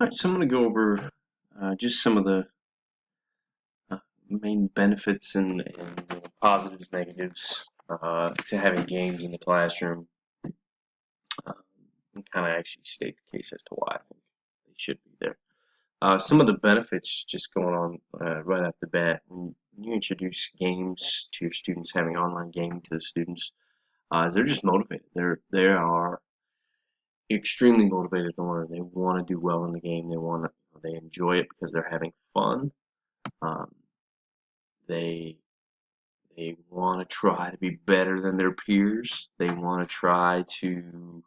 All right, so I'm going to go over just some of the main benefits and positives, negatives to having games in the classroom, um, and kind of actually state the case as to why I think they should be there. Some of the benefits, just going on right off the bat, when you introduce games to your students, having online gaming to the students, is they're just motivated. They are extremely motivated to learn. They want to do well in the game. They enjoy it because they're having fun. Um, they they want to try to be better than their peers. They want to try to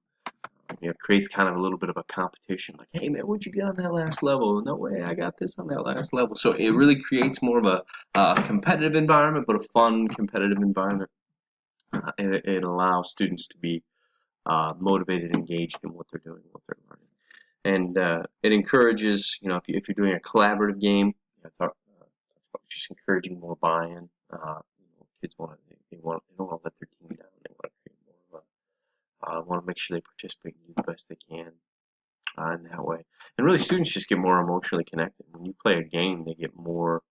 create kind of a little bit of a competition. Like, hey man, what'd you get on that last level? No way, I got this on that last level. So it really creates more of a competitive environment, but a fun competitive environment. It allows students to be motivated, engaged in what they're doing, what they're learning. And it encourages, if you're doing a collaborative game, just encouraging more buy-in. Kids they don't want to let their team down. They want to create more of want to make sure they participate and do the best they can in that way. And really, students just get more emotionally connected. When you play a game, they get more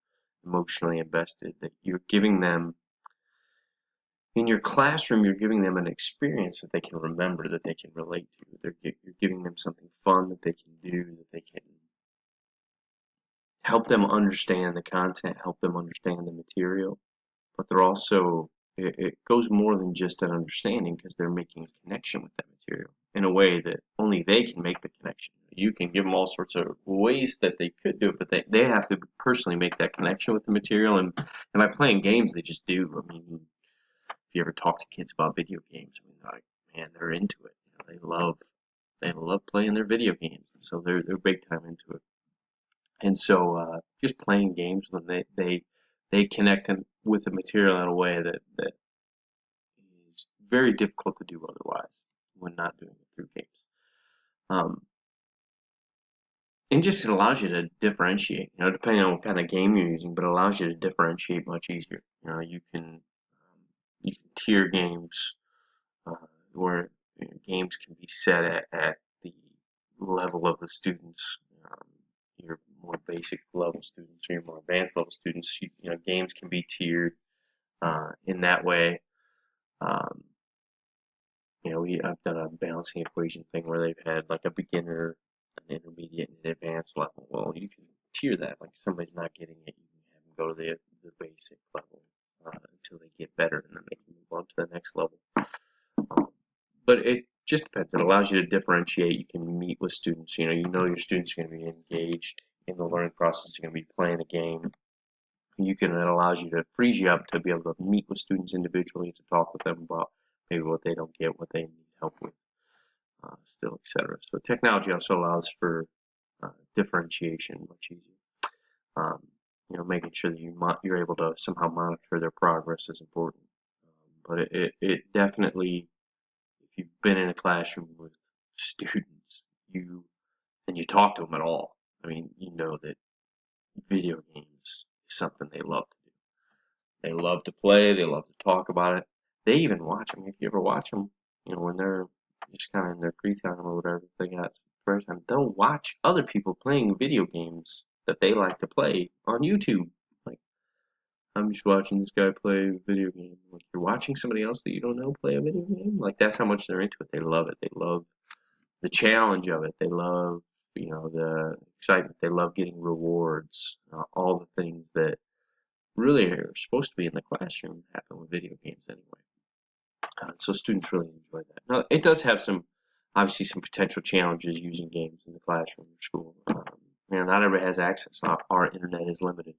emotionally invested. That you're giving them in your classroom, you're giving them an experience that they can remember, that they can relate to. You're giving them something fun that they can do, that they can help them understand the content, help them understand the material. But they're also, it goes more than just an understanding because they're making a connection with that material in a way that only they can make the connection. You can give them all sorts of ways that they could do it, but they have to personally make that connection with the material. And by playing games, they just do. I mean, if you ever talk to kids about video games, I mean, like, man, they're into it. They love playing their video games, and so they're big time into it. And so just playing games when they connect with the material in a way that is very difficult to do otherwise when not doing it through games. Um, and just it allows you to differentiate, depending on what kind of game you're using, but it allows you to differentiate much easier. You can tier games uh, where games can be set at the level of the students. Your more basic level students or your more advanced level students, games can be tiered in that way. Um, I've done a balancing equation thing where they've had like a beginner, an intermediate, and an advanced level. Well, you can tier that. Like if somebody's not getting it, you can have them go to the basic level until they get better, and then they can move on to the next level. But it just depends. It allows you to differentiate. You can meet with students. Your students are going to be engaged in the learning process. You're going to be playing a game. It allows you to frees you up to be able to meet with students individually to talk with them about maybe what they don't get, what they need help with, still, etc. So technology also allows for differentiation much easier. Um, making sure that you're able to somehow monitor their progress is important. But it definitely, if you've been in a classroom with students, you talk to them at all, I mean, you know that video games is something they love to do. They love to play. They love to talk about it. They even watch them. If you ever watch them, when they're just kind of in their free time or whatever, if they got spare time, they'll watch other people playing video games that they like to play on YouTube. Like, I'm just watching this guy play a video game. Like, you're watching somebody else that you don't know play a video game? Like, that's how much they're into it. They love it. They love the challenge of it. They love, the excitement. They love getting rewards. All the things that really are supposed to be in the classroom happen with video games anyway. So students really enjoy that. Now, it does have obviously some potential challenges using games in the classroom or school. Not everybody has access. Our internet is limited.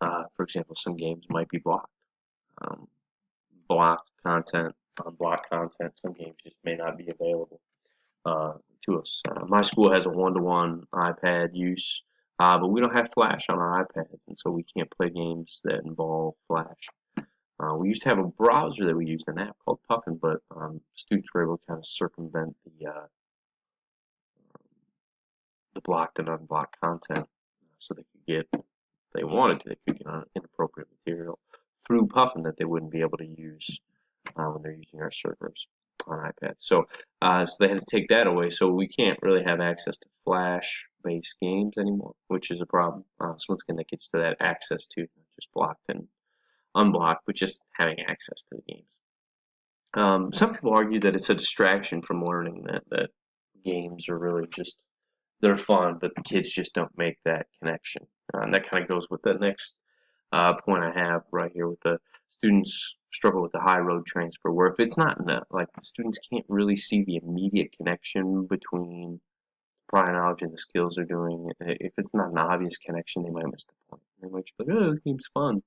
For example, some games might be blocked. Um, blocked content, unblocked content. Some games just may not be available to us. My school has a one-to-one iPad use, but we don't have Flash on our iPads, and so we can't play games that involve Flash. We used to have a browser that we used, an app called Puffin, but students were able to kind of circumvent the blocked and unblocked content so they could get, if they wanted to, they could get on inappropriate material through Puffin that they wouldn't be able to use when they're using our servers. on iPads. So they had to take that away. So we can't really have access to Flash-based games anymore, which is a problem. So once again, that gets to that access to not just blocked and unblocked, but just having access to the games. Some people argue that it's a distraction from learning, that games are really just, they're fun, but the kids just don't make that connection. And that kind of goes with the next point I have right here with the students struggle with the high road transfer, where if it's not enough, like the students can't really see the immediate connection between prior knowledge and the skills they're doing. If it's not an obvious connection, they might miss the point. They might just be like, oh, this game's fun.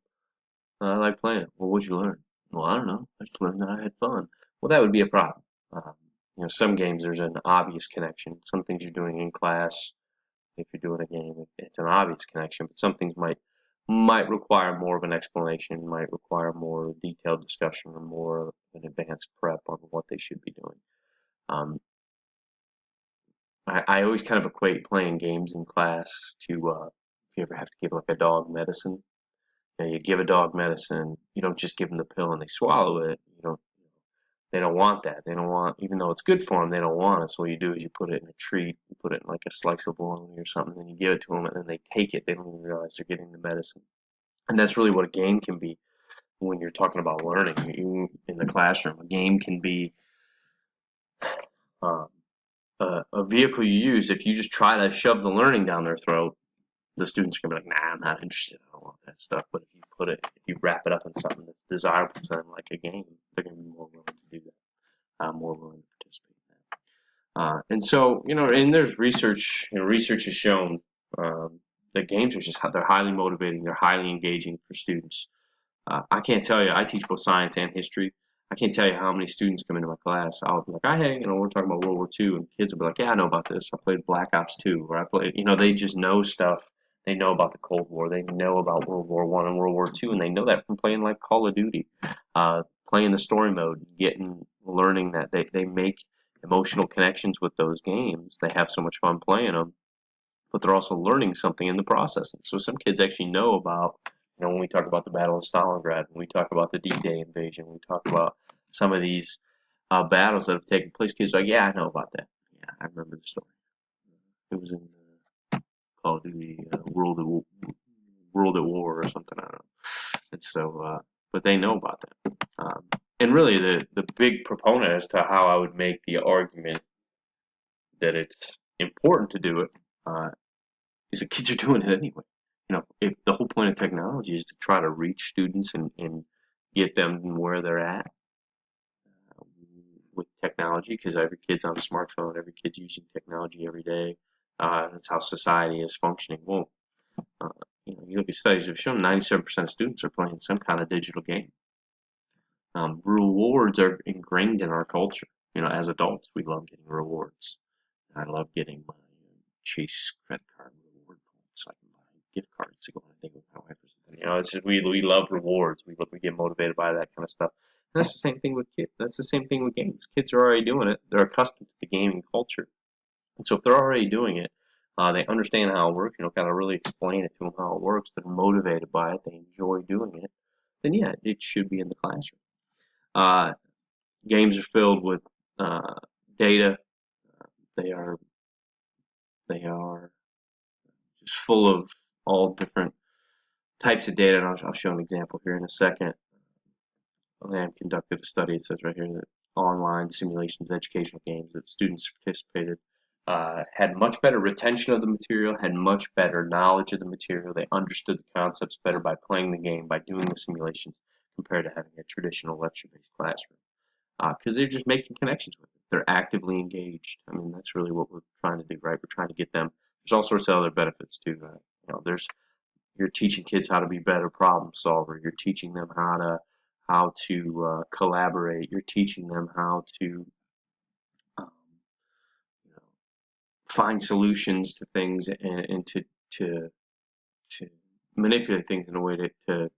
I like playing it. Well, what'd you learn? Well, I don't know. I just learned that I had fun. Well, that would be a problem. Some games there's an obvious connection. Some things you're doing in class, if you're doing a game, it's an obvious connection. But some things might require more of an explanation, might require more detailed discussion, or more of an advanced prep on what they should be doing. I always kind of equate playing games in class to if you ever have to give like a dog medicine. You give a dog medicine, you don't just give them the pill and they swallow it. They don't want that. They don't want, even though it's good for them, they don't want it. So what you do is you put it in a treat, you put it in like a slice of bologna or something, and then you give it to them, and then they take it. They don't even realize they're getting the medicine. And that's really what a game can be when you're talking about learning in the classroom. A game can be um, a vehicle you use. If you just try to shove the learning down their throat, the students are gonna be like, nah, I'm not interested. I don't want that stuff. But if you wrap it up in something that's desirable to them, like a game, they're gonna be more willing to do that, more willing to participate in that. And so, and there's research. Research has shown that games are they're highly motivating. They're highly engaging for students. I can't tell you. I teach both science and history. I can't tell you how many students come into my class. I'll be like, hey, we're talking about World War II, and kids will be like, yeah, I know about this. I played Black Ops 2, or I played, they just know stuff. They know about the Cold War. They know about World War I and World War II, and they know that from playing like Call of Duty, playing the story mode, learning that they make emotional connections with those games. They have so much fun playing them, but they're also learning something in the process. And so some kids actually know about, when we talk about the Battle of Stalingrad, when we talk about the D-Day invasion, when we talk about some of these battles that have taken place, kids are like, yeah, I know about that. Yeah, I remember the story. It was in Call of Duty World at War or something, I don't know. And so, but they know about that. And really, the big proponent as to how I would make the argument that it's important to do it is that kids are doing it anyway. If the whole point of technology is to try to reach students and get them where they're at with technology, because every kid's on a smartphone, every kid's using technology every day. That's how society is functioning. Well, you look at studies that have shown 97% of students are playing some kind of digital game. Rewards are ingrained in our culture. As adults, we love getting rewards. I love getting my Chase credit card reward points so I can buy gift cards to go on a date with my wife or something. It's just we love rewards. We get motivated by that kind of stuff. And that's the same thing with kids. That's the same thing with games. Kids are already doing it. They're accustomed to the gaming culture. And so if they're already doing it, they understand how it works, kind of really explain it to them how it works. They're motivated by it. They enjoy doing it. Then yeah, it should be in the classroom. Games are filled with data. They are just full of all different types of data, and I'll show an example here in a second. Lamb conducted a study, it says right here, that online simulations, educational games that students participated had much better retention of the material, had much better knowledge of the material. They understood the concepts better by playing the game, by doing the simulations, compared to having a traditional lecture-based classroom. Because they're just making connections with it. They're actively engaged. I mean, that's really what we're trying to do, right? We're trying to get them. There's all sorts of other benefits too. You're teaching kids how to be better problem solver. You're teaching them how to collaborate. You're teaching them how to um, find solutions to things and to manipulate things in a way to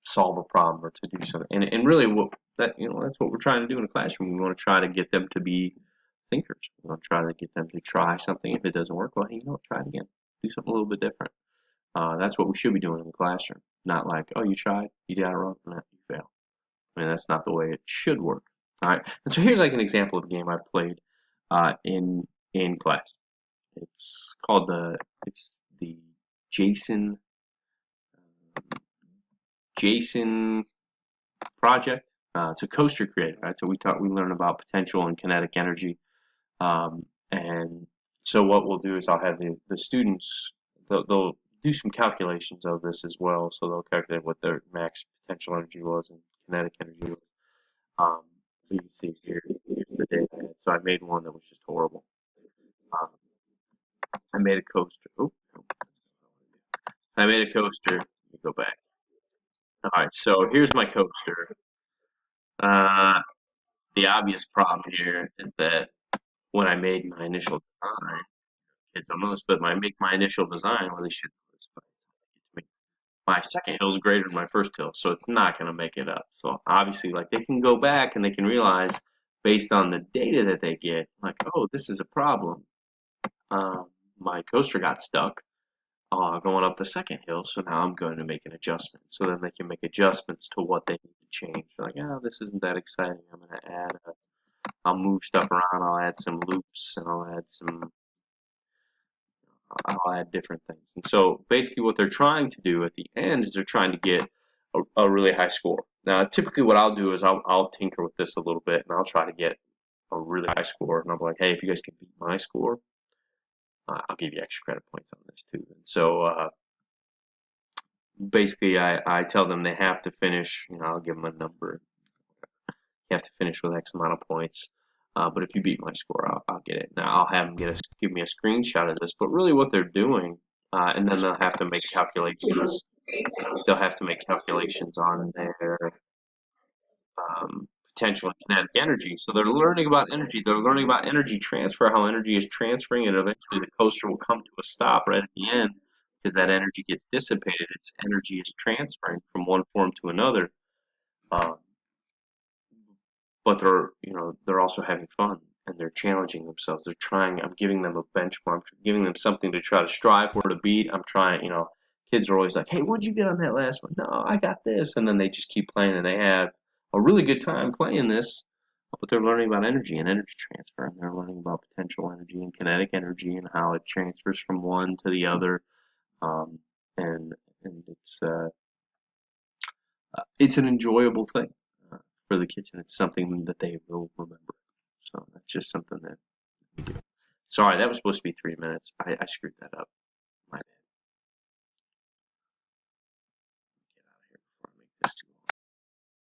solve a problem or to do something. And really, that's what we're trying to do in a classroom. We want to try to get them to be thinkers. We want to try to get them to try something. If it doesn't work, well, hey, try it again. Do something a little bit different. That's what we should be doing in the classroom. Not like, oh, you tried, you got it wrong, no, you fail. I mean, that's not the way it should work. All right, and so here's like an example of a game I played in class. It's called the Jason Jason project. It's a coaster creator, right? So we learn about potential and kinetic energy, and so what we'll do is I'll have the students they'll do some calculations of this as well. So they'll calculate what their max potential energy was and kinetic energy was. Um, so you can see here's the data. So I made one that was just horrible. Um, I made a coaster. Oh, I made a coaster. Let me go back. All right, so here's my coaster. Uh, the obvious problem here is that when I made my initial design, it's almost, but when I make my initial design, well, they should know this, but my second hill is greater than my first hill, so it's not going to make it up. So obviously, like they can go back and they can realize based on the data that they get, like, oh, this is a problem. My coaster got stuck going up the second hill, so now I'm going to make an adjustment. So then they can make adjustments to what they need to change. They're like, oh, this isn't that exciting. I'm going to I'll move stuff around. I'll add some loops and I'll add different things. And so basically what they're trying to do at the end is they're trying to get a really high score. Now, typically what I'll do is I'll tinker with this a little bit and I'll try to get a really high score. And I'm like, hey, if you guys can beat my score, I'll give you extra credit points on this too. And so basically I tell them they have to finish, I'll give them a number. You have to finish with X amount of points. But if you beat my score, I'll get it. Now I'll have them give me a screenshot of this. But really, what they're doing, and then they'll have to make calculations. They'll have to make calculations on their potential and kinetic energy. So they're learning about energy. They're learning about energy transfer, how energy is transferring, and eventually the coaster will come to a stop right at the end because that energy gets dissipated. Its energy is transferring from one form to another. Uh, but they're also having fun and they're challenging themselves. They're trying. I'm giving them a benchmark. I'm giving them something to try to strive for, to beat. I'm trying. Kids are always like, "Hey, what'd you get on that last one?" "No, I got this," and then they just keep playing and they have a really good time playing this. But they're learning about energy and energy transfer, and they're learning about potential energy and kinetic energy and how it transfers from one to the other. Um, and and it's an enjoyable thing for the kids, and it's something that they will remember. So that's just something that we do. Sorry, that was supposed to be 3 minutes. I screwed that up.